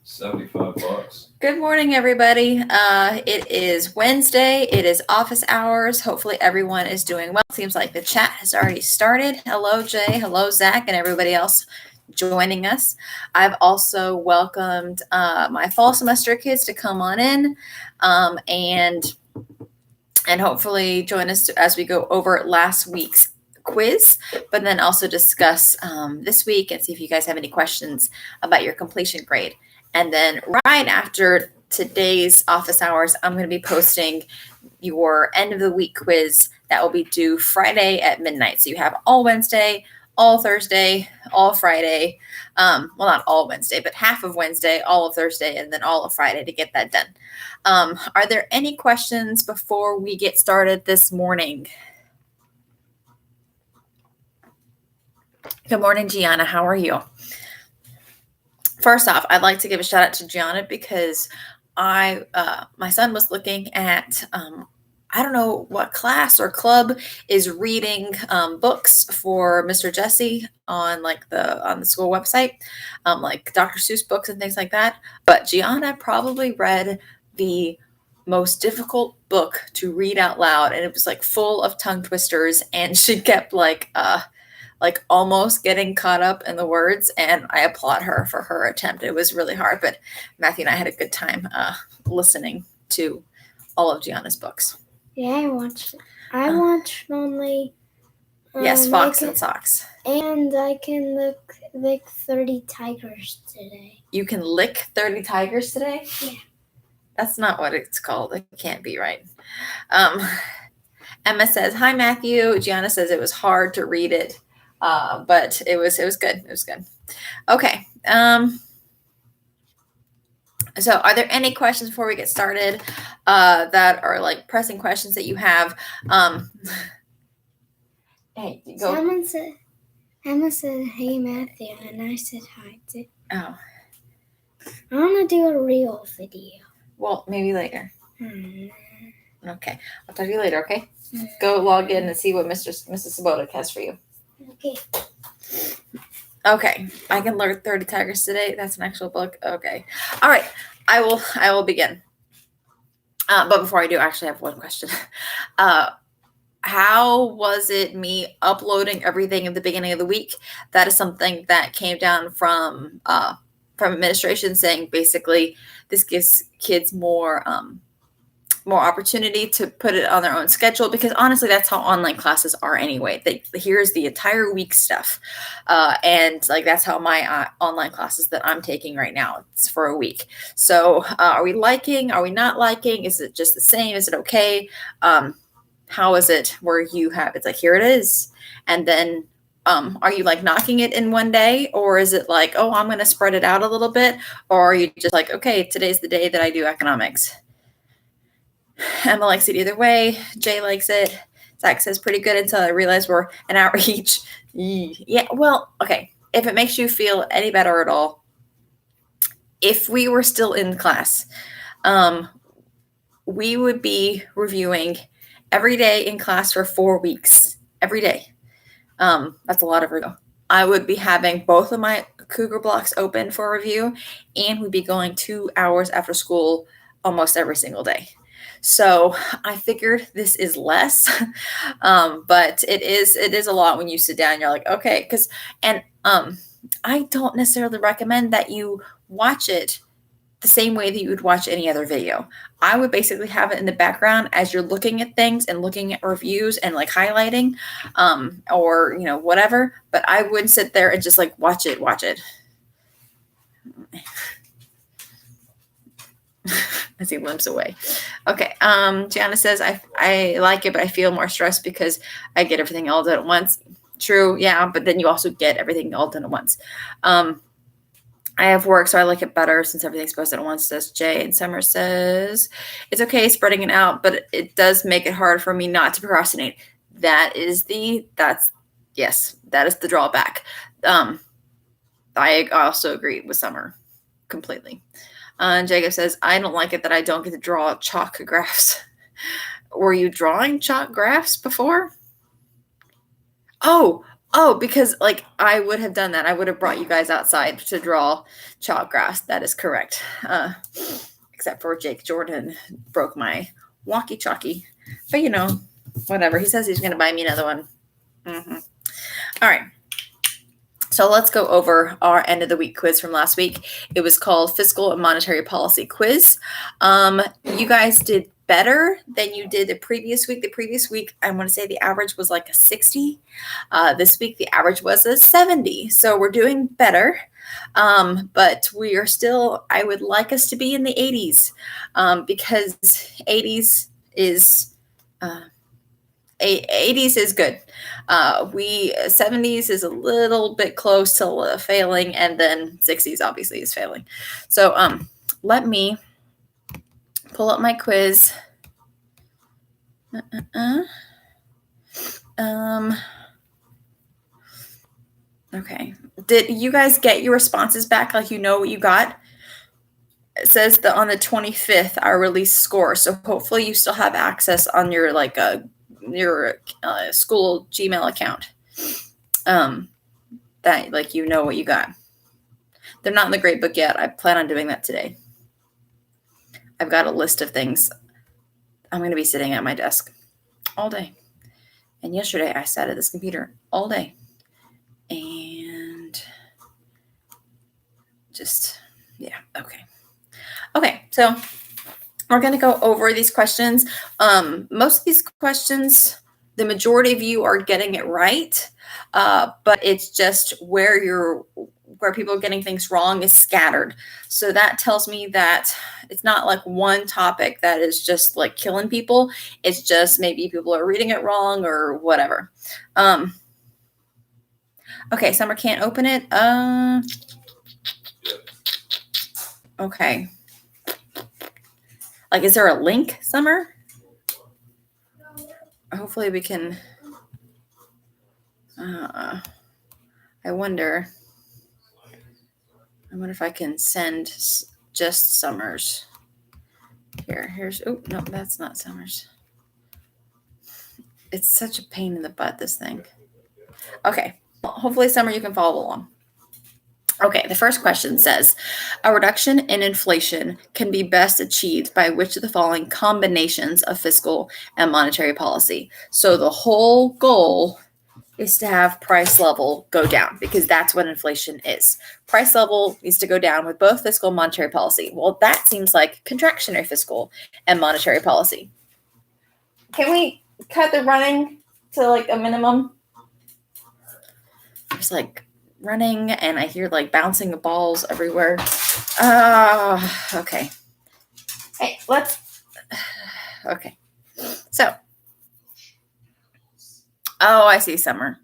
$75. Good morning, everybody. It is Wednesday. It is office hours. Hopefully everyone is doing well. Seems like the chat has already started. Hello, Jay. Hello, Zach, and everybody else joining us. I've also welcomed my fall semester kids to come on in and hopefully join us as we go over last week's quiz, but then also discuss this week and see if you guys have any questions about your completion grade. And then right after today's office hours, I'm going to be posting your end of the week quiz that will be due Friday at midnight. So you have all Wednesday, all Thursday, all Friday. Well, not all Wednesday, but half of Wednesday, all of Thursday, and then all of Friday to get that done. Are there any questions before we get started this morning? Good morning, Gianna. How are you? First off, I'd like to give a shout out to Gianna because my son was looking at I don't know what class or club is reading books for Mr. Jesse on the school website, like Dr. Seuss books and things like that. But Gianna probably read the most difficult book to read out loud, and it was like full of tongue twisters, and she kept like almost getting caught up in the words, and I applaud her for her attempt. It was really hard, but Matthew and I had a good time listening to all of Gianna's books. Yeah, I watched it. I watched only... yes, Fox and Socks. And I can lick 30 tigers today. You can lick 30 tigers today? Yeah. That's not what it's called. It can't be right. Emma says, hi, Matthew. Gianna says it was hard to read it. But it was good. It was good. Okay. So are there any questions before we get started that are like pressing questions that you have? Hey, go. Emma said, hey, Matthew, and I said hi too. Oh. I want to do a real video. Well, maybe later. Okay. I'll talk to you later, okay? Go log in and see what Mrs. Sabotic has for you. Okay. I can learn 30 Tigers today. That's an actual book. Okay. All right. I will begin. But before I do, I actually have one question. How was it me uploading everything at the beginning of the week? That is something that came down from administration saying basically this gives kids more opportunity to put it on their own schedule, because honestly, that's how online classes are anyway. Here's the entire week stuff. And like, that's how my online classes that I'm taking right now, it's for a week. So are we not liking? Is it just the same? Is it okay? How is it where you have, it's like, here it is. And then are you like knocking it in one day, or is it like, oh, I'm going to spread it out a little bit? Or are you just like, okay, today's the day that I do economics? Emma likes it either way. Jay likes it. Zach says pretty good until I realize we're an hour each. Yeah, well, okay. If it makes you feel any better at all, if we were still in class, we would be reviewing every day in class for 4 weeks. Every day. That's a lot of review. I would be having both of my Cougar blocks open for review, and we'd be going 2 hours after school almost every single day. So I figured this is less, but it is a lot when you sit down. You're like, okay, I don't necessarily recommend that you watch it the same way that you would watch any other video. I would basically have it in the background as you're looking at things and looking at reviews and like highlighting, or whatever. But I wouldn't sit there and just like watch it. As he limps away. Okay. Gianna says, I like it, but I feel more stressed because I get everything all done at once. True. Yeah. But then you also get everything all done at once. I have work, so I like it better since everything's posted at once, says Jay. And Summer says, it's okay spreading it out, but it does make it hard for me not to procrastinate. That is the drawback. I also agree with Summer completely. Jacob says, I don't like it that I don't get to draw chalk graphs. Were you drawing chalk graphs before? Oh, Oh, because like I would have done that. I would have brought you guys outside to draw chalk grass. That is correct. Except for Jake Jordan broke my walkie-talkie. But whatever. He says he's going to buy me another one. Mm-hmm. All right. So let's go over our end of the week quiz from last week. It was called Fiscal and Monetary Policy Quiz. You guys did better than you did the previous week. The previous week, I want to say the average was like a 60. This week, the average was a 70. So we're doing better. But we are still, I would like us to be in the 80s because 80s is 80s is good. 70s is a little bit close to failing, and then 60s obviously is failing. So let me pull up my quiz. Okay. Did you guys get your responses back? Like what you got? It says that on the 25th, our release score. So hopefully you still have access on your school Gmail account. That what you got. They're not in the grade book yet. I plan on doing that today. I've got a list of things. I'm going to be sitting at my desk all day. And yesterday I sat at this computer all day. And just, yeah, okay. Okay, so we're going to go over these questions. Most of these questions, the majority of you are getting it right, but it's just where people are getting things wrong is scattered. So that tells me that it's not like one topic that is just like killing people. It's just maybe people are reading it wrong or whatever. Okay, Summer can't open it. Okay. Like, is there a link, Summer? Hopefully we can. I wonder if I can send just Summer's. Here's. Oh no, that's not Summer's. It's such a pain in the butt, this thing. Okay. Well, hopefully, Summer, you can follow along. Okay, the first question says, a reduction in inflation can be best achieved by which of the following combinations of fiscal and monetary policy? So the whole goal is to have price level go down because that's what inflation is. Price level needs to go down with both fiscal and monetary policy. Well, that seems like contractionary fiscal and monetary policy. Can we cut the running to like a minimum? There's like running and I hear like bouncing of balls everywhere. Okay. Hey, okay. So, I see, Summer.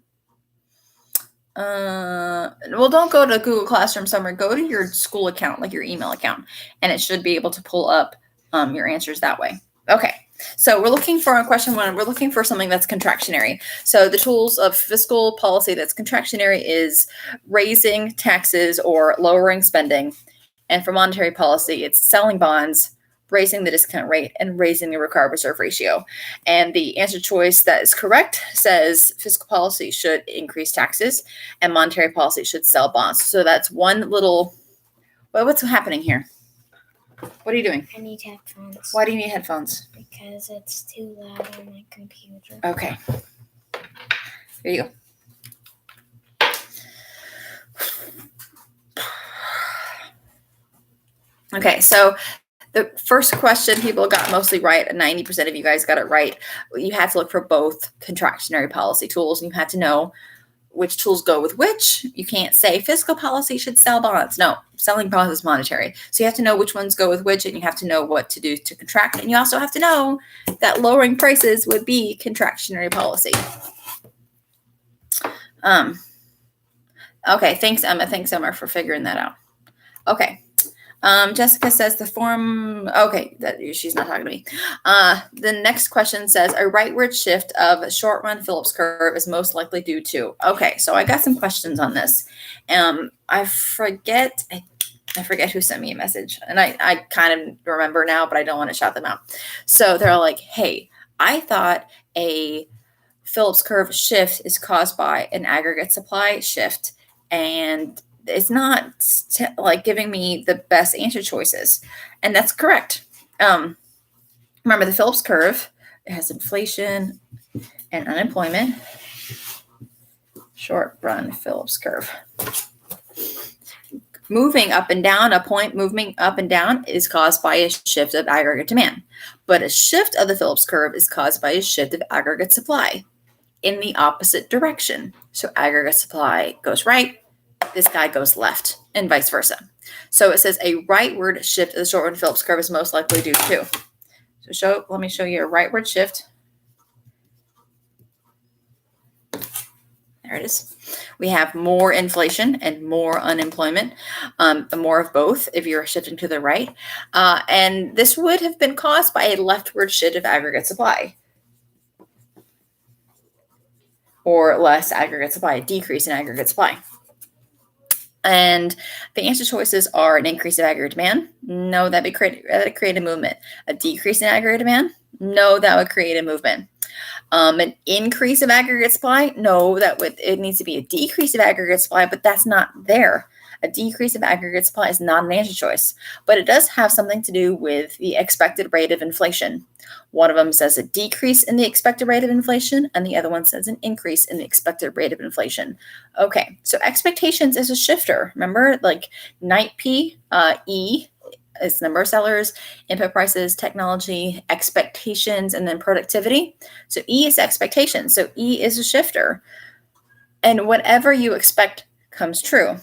Well, don't go to Google Classroom, Summer. Go to your school account, like your email account, and it should be able to pull up your answers that way. Okay. So we're looking for on question 1, we're looking for something that's contractionary. So the tools of fiscal policy that's contractionary is raising taxes or lowering spending. And for monetary policy, it's selling bonds, raising the discount rate, and raising the required reserve ratio. And the answer choice that is correct says fiscal policy should increase taxes and monetary policy should sell bonds. So that's one little, what's happening here? What are you doing? I need headphones. Why do you need headphones? Because it's too loud on my computer. Okay. Here you go. Okay, so the first question people got mostly right. 90% of you guys got it right. You have to look for both contractionary policy tools, and you have to know which tools go with which. You can't say fiscal policy should sell bonds. No, selling bonds is monetary. So you have to know which ones go with which, and you have to know what to do to contract. And you also have to know that lowering prices would be contractionary policy. Okay, thanks, Emma. Thanks, Emma, for figuring that out. Okay. Jessica says the form, okay, she's not talking to me. The next question says a rightward shift of a short run Phillips curve is most likely due to. Okay, so I got some questions on this. I forget who sent me a message, and I kind of remember now, but I don't want to shout them out. So they're like, hey, I thought a Phillips curve shift is caused by an aggregate supply shift, and it's not like giving me the best answer choices, and that's correct. Remember, the Phillips curve, it has inflation and unemployment. Short run Phillips curve. Moving up and down, a point moving up and down is caused by a shift of aggregate demand, but a shift of the Phillips curve is caused by a shift of aggregate supply in the opposite direction. So aggregate supply goes right, this guy goes left, and vice versa. So it says a rightward shift of the short run Phillips curve is most likely due to. So let me show you a rightward shift. There it is. We have more inflation and more unemployment, more of both if you're shifting to the right. And this would have been caused by a leftward shift of aggregate supply, or less aggregate supply, a decrease in aggregate supply. And the answer choices are an increase of aggregate demand. No, that would create a movement. A decrease in aggregate demand. No, that would create a movement. An increase of aggregate supply. No, it needs to be a decrease of aggregate supply, but that's not there. A decrease of aggregate supply is not an answer choice, but it does have something to do with the expected rate of inflation. One of them says a decrease in the expected rate of inflation, and the other one says an increase in the expected rate of inflation. Okay, so expectations is a shifter. Remember, like NIPE, E is number of sellers, input prices, technology, expectations, and then productivity. So E is expectation. So E is a shifter. And whatever you expect comes true.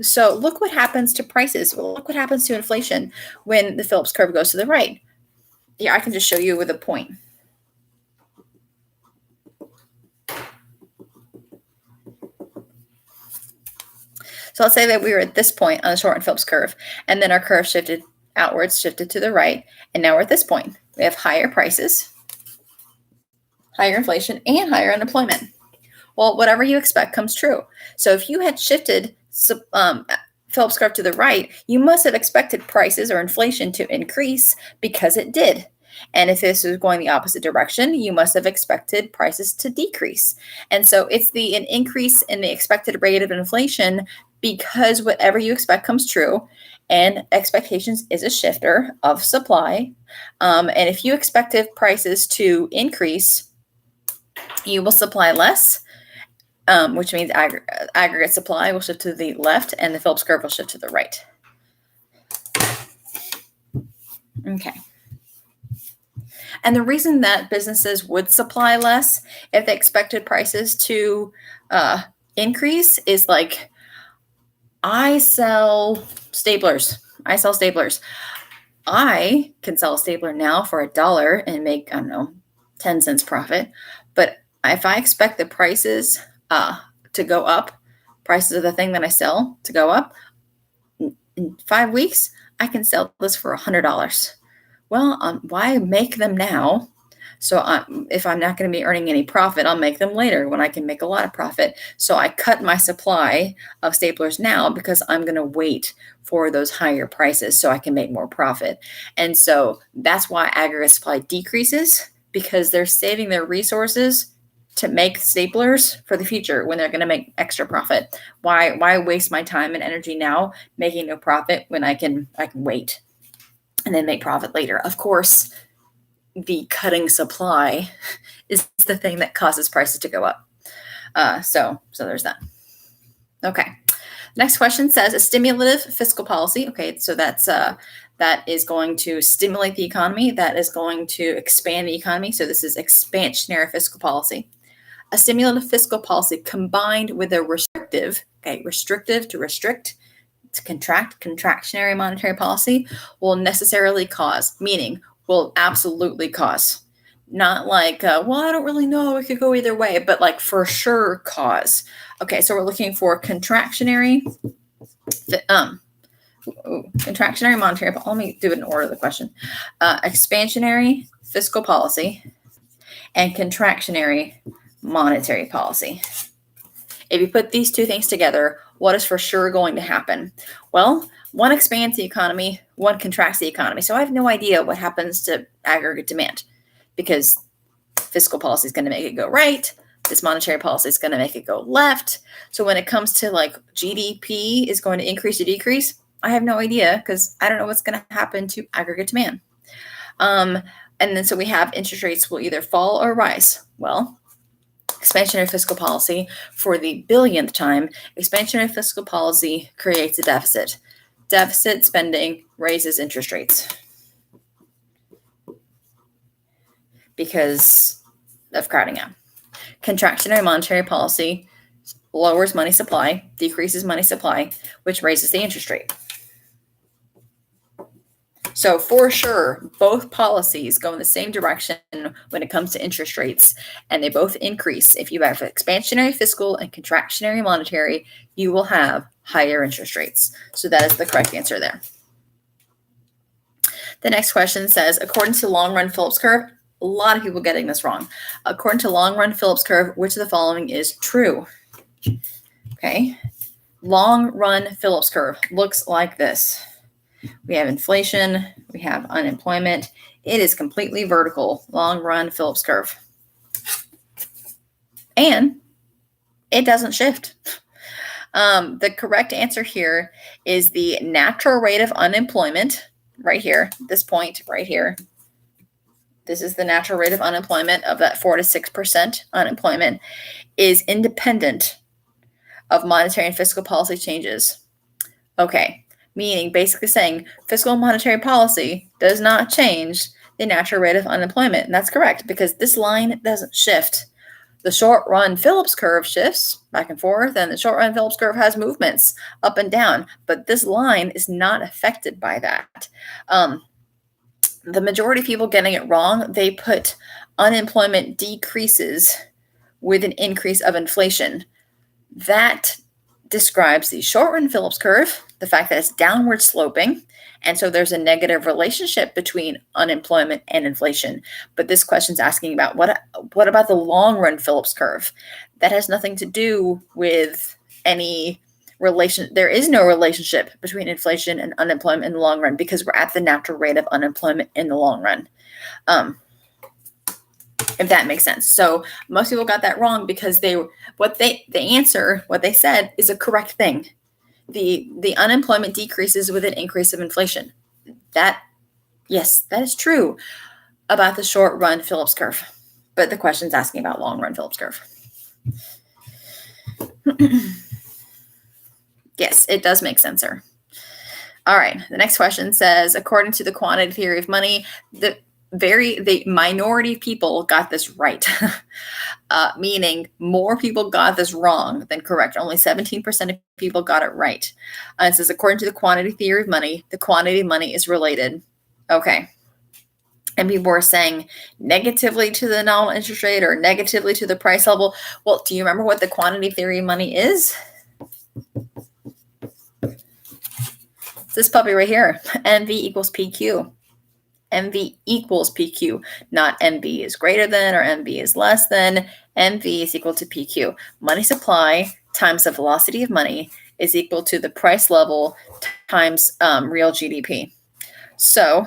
So look what happens to prices. Well, look what happens to inflation when the Phillips curve goes to the right. Here, I can just show you with a point. So let's say that we were at this point on the short run Phillips curve, and then our curve shifted outwards, shifted to the right, and now we're at this point. We have higher prices, higher inflation, and higher unemployment. Well, whatever you expect comes true. So if you had shifted Phillips curve to the right, you must have expected prices or inflation to increase because it did. And if this was going the opposite direction, you must have expected prices to decrease. And so it's an increase in the expected rate of inflation because whatever you expect comes true. And expectations is a shifter of supply. And if you expected prices to increase, you will supply less, which means aggregate supply will shift to the left and the Phillips curve will shift to the right. Okay. And the reason that businesses would supply less if they expected prices to increase is like, I sell staplers. I can sell a stapler now for $1 and make, 10 cents profit. But if I expect the prices to go up, prices of the thing that I sell to go up, in 5 weeks, I can sell this for $100. Well, why make them now? So if I'm not going to be earning any profit, I'll make them later when I can make a lot of profit. So I cut my supply of staplers now because I'm going to wait for those higher prices so I can make more profit. And so that's why aggregate supply decreases, because they're saving their resources to make staplers for the future when they're going to make extra profit. Why waste my time and energy now making no profit when I can wait and then make profit later? Of course, the cutting supply is the thing that causes prices to go up. So there's that. Okay. Next question says a stimulative fiscal policy. Okay, so that is going to stimulate the economy. That is going to expand the economy. So this is expansionary fiscal policy. A stimulative fiscal policy combined with a restrictive to restrict, to contract, contractionary monetary policy will necessarily cause, meaning will absolutely cause. Not like, well, I don't really know, it could go either way, but like for sure cause. Okay, so we're looking for contractionary monetary policy. Let me do it in order of the question. Expansionary fiscal policy and contractionary monetary policy. If you put these two things together, what is for sure going to happen? Well, one expands the economy, one contracts the economy. So I have no idea what happens to aggregate demand because fiscal policy is going to make it go right. This monetary policy is going to make it go left. So when it comes to like GDP is going to increase or decrease, I have no idea because I don't know what's going to happen to aggregate demand. And then so we have interest rates will either fall or rise. Well, expansionary fiscal policy for the billionth time, expansionary fiscal policy creates a deficit. Deficit spending raises interest rates because of crowding out. Contractionary monetary policy lowers money supply, decreases money supply, which raises the interest rate. So for sure, both policies go in the same direction when it comes to interest rates, and they both increase. If you have expansionary fiscal and contractionary monetary, you will have higher interest rates. So that is the correct answer there. The next question says, according to long-run Phillips curve, a lot of people getting this wrong. According to long-run Phillips curve, which of the following is true? Okay. Long-run Phillips curve looks like this. We have inflation, we have unemployment. It is completely vertical, long-run Phillips curve. And it doesn't shift. The correct answer here is the natural rate of unemployment right here, this point right here. This is the natural rate of unemployment of that 4 to 6% unemployment is independent of monetary and fiscal policy changes. Okay. Meaning basically saying fiscal and monetary policy does not change the natural rate of unemployment. And that's correct because this line doesn't shift. The short run Phillips curve shifts back and forth, and the short run Phillips curve has movements up and down, but this line is not affected by that. The majority of people getting it wrong, they put unemployment decreases with an increase of inflation. That describes the short run Phillips curve, the fact that it's downward sloping. And so there's a negative relationship between unemployment and inflation. But this question is asking about what about the long run Phillips curve? That has nothing to do with any relation. There is no relationship between inflation and unemployment in the long run because we're at the natural rate of unemployment in the long run. If that makes sense. So most people got that wrong because what they said is a correct thing. The unemployment decreases with an increase of inflation. That is true about the short run Phillips curve. But the question's asking about long run Phillips curve. Yes, it does make sense, sir. All right. The next question says, according to the quantity theory of money, the minority of people got this right, meaning more people got this wrong than correct. Only 17% of people got it right. It says, according to the quantity theory of money, the quantity of money is related. Okay. And people are saying negatively to the nominal interest rate or negatively to the price level. Well, do you remember what the quantity theory of money is? It's this puppy right here. MV equals PQ. MV equals PQ, not MV is greater than or MV is less than. MV is equal to PQ. Money supply times the velocity of money is equal to the price level times real GDP. So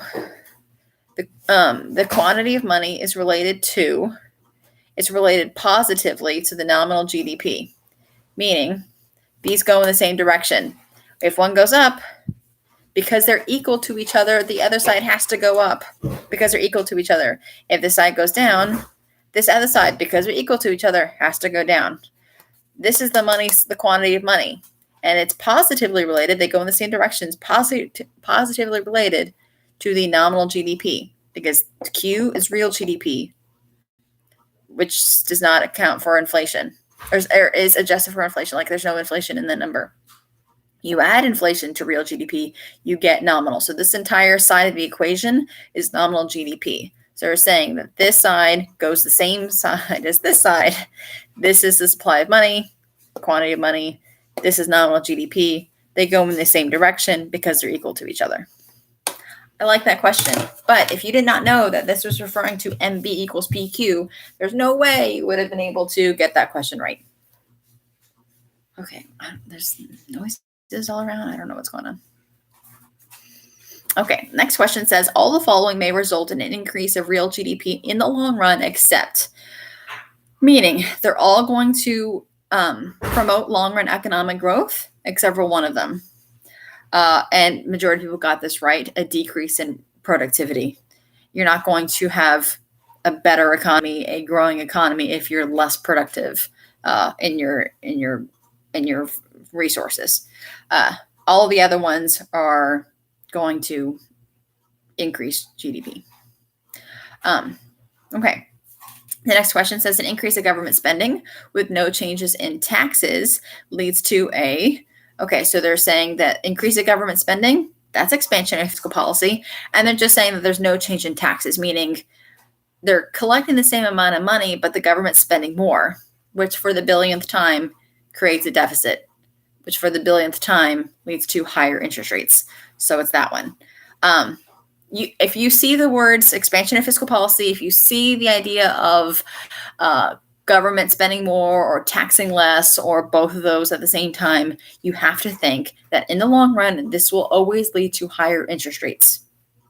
the quantity of money is related positively to the nominal GDP, meaning these go in the same direction. If one goes up, because they're equal to each other, the other side has to go up because they're equal to each other. If this side goes down, this other side, because they're equal to each other, has to go down. This is the quantity of money, and it's positively related. They go in the same directions, positively related to the nominal GDP because Q is real GDP, which does not account for inflation or is adjusted for inflation. Like there's no inflation in the number. You add inflation to real GDP, you get nominal. So this entire side of the equation is nominal GDP. So we're saying that this side goes the same side as this side. This is the supply of money, quantity of money. This is nominal GDP. They go in the same direction because they're equal to each other. I like that question. But if you did not know that this was referring to MB equals PQ, there's no way you would have been able to get that question right. Okay, there's noises all around. I don't know what's going on. Okay, next question says, all the following may result in an increase of real GDP in the long run, except, meaning they're all going to promote long-run economic growth, except for one of them. And majority of people got this right, a decrease in productivity. You're not going to have a better economy, a growing economy, if you're less productive in your resources. All the other ones are going to increase GDP. Okay. The next question says an increase of government spending with no changes in taxes leads to okay, so they're saying that increase of government spending, that's expansionary fiscal policy. And they're just saying that there's no change in taxes, meaning they're collecting the same amount of money, but the government's spending more, which for the billionth time creates a deficit, which for the billionth time leads to higher interest rates. So it's that one. If you see the words expansion of fiscal policy, if you see the idea of government spending more or taxing less or both of those at the same time, you have to think that in the long run, this will always lead to higher interest rates.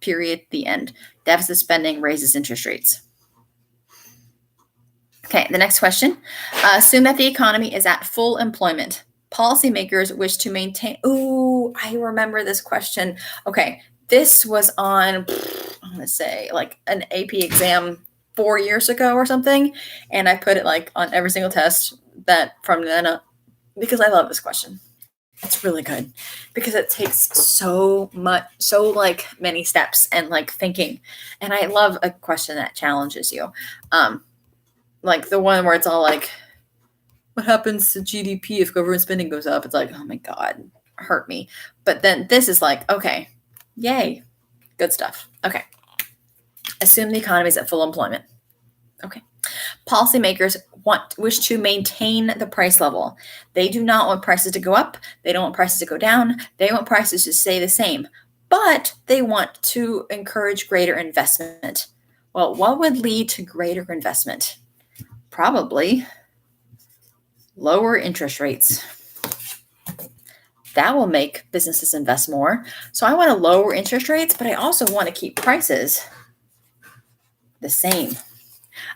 Period. The end. Deficit spending raises interest rates. Okay, the next question. Assume that the economy is at full employment. Policymakers wish to maintain. Ooh, I remember this question. Okay, this was on, I'm going to say, like an AP exam 4 years ago or something. And I put it like on every single test that from then up, because I love this question. It's really good because it takes so like many steps and like thinking. And I love a question that challenges you. Like the one where it's all like, what happens to GDP if government spending goes up? It's like, oh my God, hurt me. But then this is like, okay, yay, good stuff. Okay. Assume the economy is at full employment. Okay. Policymakers wish to maintain the price level. They do not want prices to go up. They don't want prices to go down. They want prices to stay the same, but they want to encourage greater investment. Well, what would lead to greater investment? Probably lower interest rates. That will make businesses invest more. So I want to lower interest rates, but I also want to keep prices the same.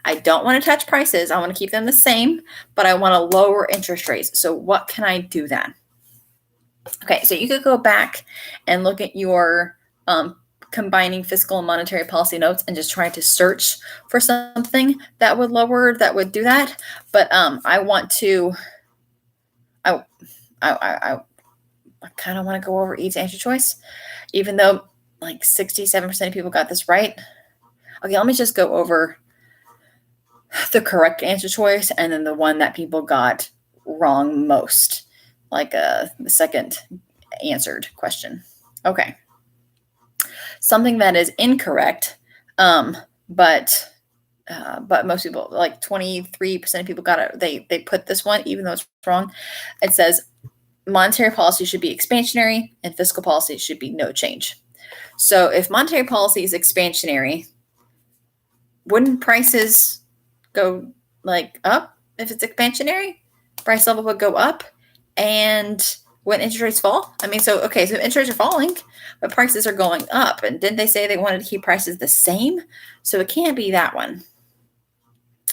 I don't want to touch prices. I want to keep them the same, but I want to lower interest rates. So what can I do then? Okay, so you could go back and look at your combining fiscal and monetary policy notes and just try to search for something that would do that. But I want to, I kind of want to go over each answer choice, even though like 67% of people got this right. Okay, let me just go over the correct answer choice and then the one that people got wrong most, like the second answered question. Okay. Something that is incorrect, but most people, like 23% of people got it. They put this one, even though it's wrong. It says monetary policy should be expansionary and fiscal policy should be no change. So if monetary policy is expansionary, wouldn't prices go like up if it's expansionary? Price level would go up, and when interest rates fall, so interest rates are falling, but prices are going up. And didn't they say they wanted to keep prices the same? So it can't be that one.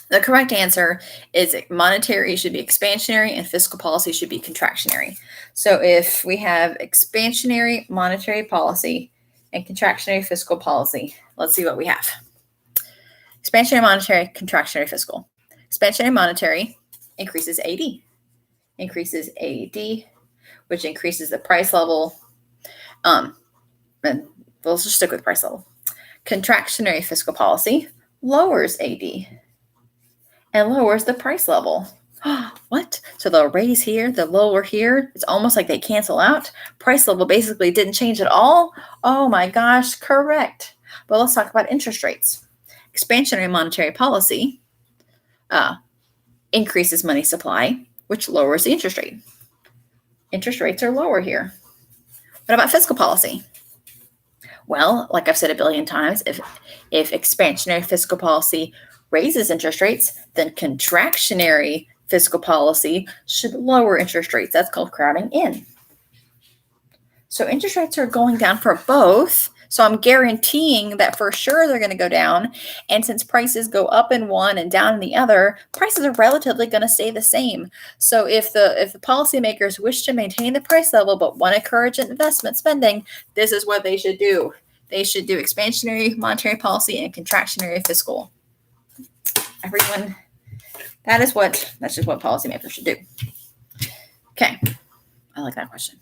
The correct answer is monetary should be expansionary and fiscal policy should be contractionary. So if we have expansionary monetary policy and contractionary fiscal policy, let's see what we have. Expansionary monetary, contractionary fiscal. Expansionary monetary increases AD. Increases AD, which increases the price level. And we'll just stick with price level. Contractionary fiscal policy lowers AD and lowers the price level. What? So they'll raise here, they'll lower here. It's almost like they cancel out. Price level basically didn't change at all. Oh my gosh, correct. But let's talk about interest rates. Expansionary monetary policy increases money supply, which lowers the interest rate. Interest rates are lower here. What about fiscal policy? Well, like I've said a billion times, if expansionary fiscal policy raises interest rates, then contractionary fiscal policy should lower interest rates. That's called crowding in. So interest rates are going down for both. So I'm guaranteeing that for sure they're going to go down. And since prices go up in one and down in the other, prices are relatively going to stay the same. So if the policymakers wish to maintain the price level but want to encourage investment spending, this is what they should do. They should do expansionary monetary policy and contractionary fiscal. Everyone, that's just what policymakers should do. Okay, I like that question.